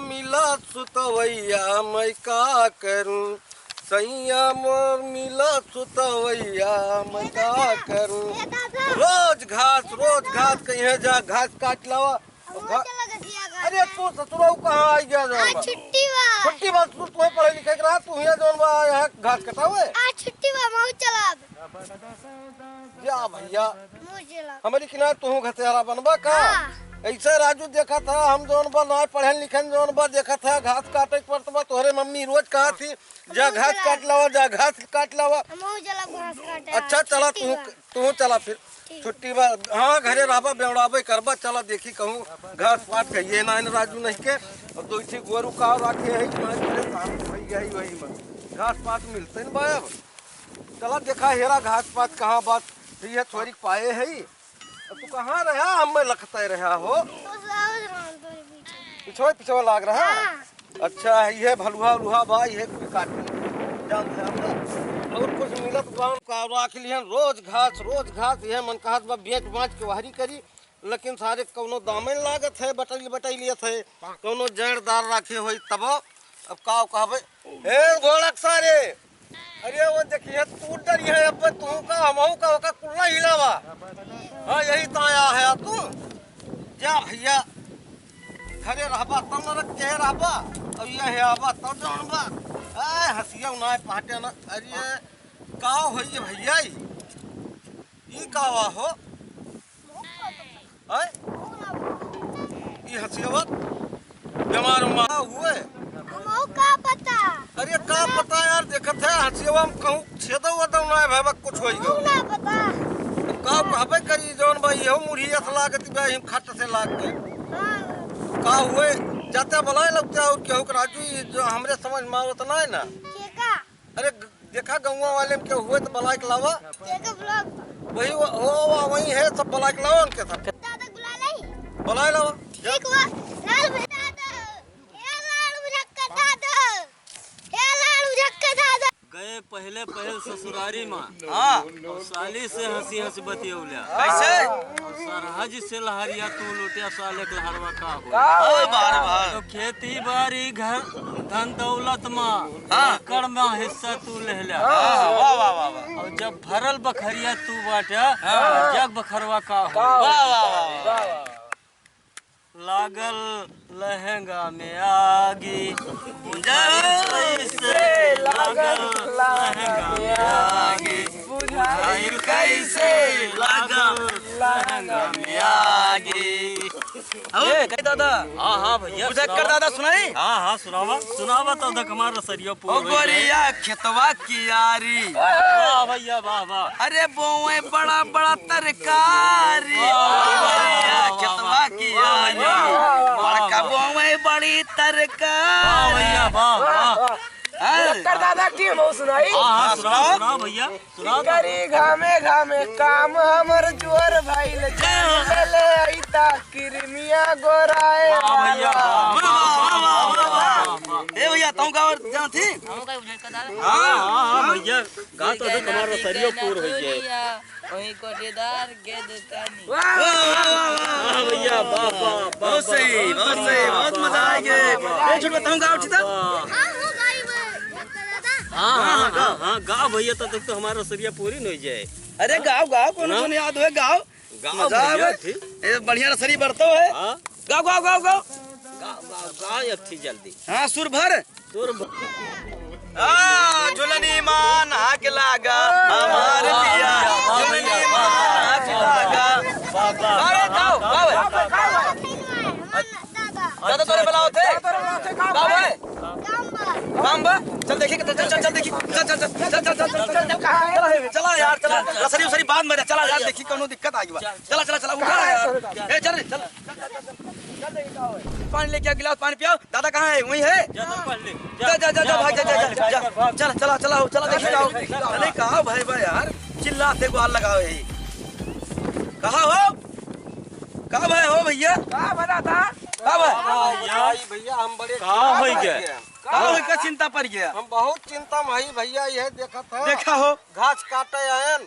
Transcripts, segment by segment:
मिला सुतवैया मैं का करूं, सैया मोर मिला सुतवैया मैं का करूं। रोज घास कहीं जा घास काट लावा। अरे तू ससुराल कहाँ आई गया? छुट्टी बा तू पढ़े लिखे रहा तू यहाँ जौन बा यहाँ घास कटावे। छुट्टी बा मऊ चला जा भैया हमारी किनारे तू घसेरा बनबा का? ऐसे राजू देखा था हम जौन बा ना पढ़े लिखे जौन बा देखा था घास काटे पड़ता बा। तोहरे मम्मी रोज कहा थी जा घास काट लावा। अच्छा चला तू चला फिर छुट्टी बा। हाँ घरे रहबा बेवड़ाबे करबा। चला देखी कहूँ घास पात कहिए ना राजू नहीं के और दो ठीक गोरू का रखे है वही में घास पात मिलते न बाब। चला देखा हेरा घास पात कहाँ बात ये थोड़ी पाए है। तू कहाँ रहा? हमें लगता रहा हो पिछवा लाग रहा। अच्छा ये भलुआ उलुहा बा ये कोई काट और कुछ मिलत गाँव का राख लिहन रोज घास यह मन कहत बा बेच बाँच के वाहरी करी। लेकिन सारे कौनो दामे लागत है बटैलिए थे कौनो जड़दार राखे हो तब। अब का कहबे हे घोड़क सारे अरे वो देखिए तू डरी है अब तू का हमहू का ओका कुल्ला हिलावा। हाँ यही तो आया है तू जा भैया घरे रहबा तब न रख के रहबा और ये है आबा तब जौन बा हंसिया ना पाटे ना। अरे का हो ये भैया ये का हो ये हंसिया बीमार हुए का पता? अरे का पता यार देखत है हंसिया में कहूँ छेदो वदो ना भाई कुछ होई गो ना पता का हबे करी जौन भाई यो मुढ़ी लागत बा हिम खट से लाग के का हुए जाते बुलाए लगता और केहू के राजू जो हमरे समझ में आवत ना है ना। अरे देखा गौवा वाले में केहू हुए तो बुला के लावा वही वही है सब बुला के लावा उनके साथ बुलाए लावा। गए पहले ससुरारी माँ हाँ साली से हंसी बतियौलिया कैसे सरहज से लहरिया तू लुटिया साले के लहरवा का हो तो खेती बाड़ी घर धन दौलत माँ कर में हिस्सा तू ले लिया। और जब भरल बखरिया तू बाटा जग बखरवा का हो लागल लहंगा में आगी लागल लहंगा में आगी बुझाइल कैसे लागल लहंगा में आगी। कहीं दादा हाँ भैया कर दादा सुनाई। हाँ सुनावा तब तक हमारा रसरिया गोरिया खेतवा की यारी वाह भैया वाह। अरे बोए बड़ा तरकारी खेतवा की यारी बड़का बोए बड़ी तरकारी भैया वाह। कर दादा की बहु सुनाई। हाँ सुनाओ भैया सुनाओ। करी घामे काम हमर जोर भाई ले आईता किरमिया गोराए भैया ए भैया तुम गाँव जहाँ थी हाँ भैया गा तो हमारा सरियो पूर हो जाए वही कोटेदार गेद कानी। वाह भैया वाह बहुत सही बहुत मजा आएगा। छोड़ बताऊँ गाँव थी हाँ गाँव भैया तो देख तो हमारा सरिया पूरी नहीं जाए। अरे गाँव कौन याद हुए गाँव मजा आवे बढ़िया रसरी बरतो है गाँव अच्छी जल्दी हाँ सुर भर झुलनी मान आग लागा हमार पिया झुलनी मान आग लागा। अरे दादा तोरे बुलाओ थे गाँव है काम बा चल देखिए चल देखिए चला यार चला रसरी उसरी बांध मेरा चला यार देखिए कोनो दिक्कत आ गई चला उठा यार ए चल पानी लेके गिलास पानी पियो। दादा कहाँ है? वहीं है जा भाग जा चला देखिए जाओ। अरे कहाँ भाई यार चिल्लाते गुहार लगाओ यही कहाँ भाई हो भैया का बना था भैया हम बड़े का होई गए? का चिंता पड़ गया। हम बहुत चिंता में हई भैया यह देखा था देखा हो घास काटे आयन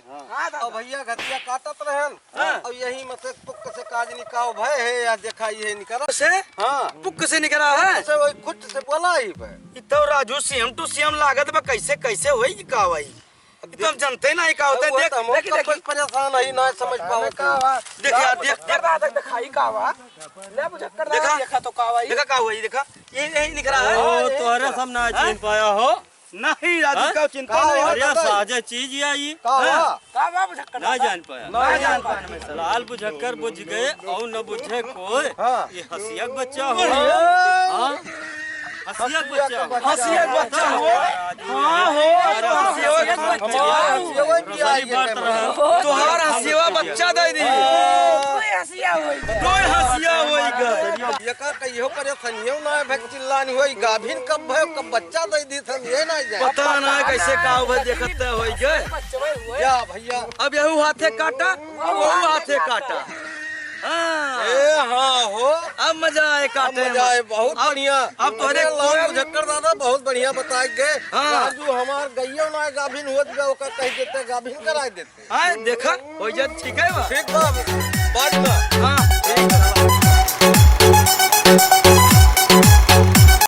और भैया घटिया काटत रहन और यही मत पुक से काज निकाओ भय है या देखा ये निकला से हाँ पुक से निकला है। से वही खुद से बोला ही भाई इ तो राजू सीएम टू सीएम लागत बा कैसे कैसे होई का होई। तो हम जानते नहीं का होता देख देख परेशान है ना समझ पाओ देख यार देख देख दिखाई का वा ले बुझक्कर देखा तो का हुआ देखा का हुआ देखा ये निकला है। ओ तोहरे सब ना चिन पाया हो नहीं राजू का चिंता नहीं अरे साझा चीज या ये का बा बुझक्कर ना जान पाया ना जान पाने लाल बुझक्कर बुझ गए और न बुझे कोई हाँ। ये हसिया का बच्चा हो हाँ? हसिया का बच्चा हो। हसिया का बच्चा हो हां हो हसिया का बच्चा सही बात रहा तोहार हसिया बच्चा दे दी कोई हसिया होई ग यका कहियो परेशानियों ना है चिल्लानी होई गाभिन कब भयो कब बच्चा दे दी थन ये ना जाए पता ना कैसे का हो देखते होई ग या भैया अब यहू हाथे काटा अब वो हाथे काटा हाँ ए हाँ हो अब मजा आए अब काटे मजा आए बहुत बढ़िया अब तोहरे लाल मुझक्कर दादा बहुत बढ़िया बताए गए हाँ। राजू हमार गइयो ना गाभिन होत गए ओका कह देते गाभिन कराए देते हाँ देखा हो जा ठीक है बा ठीक बा बाद में हाँ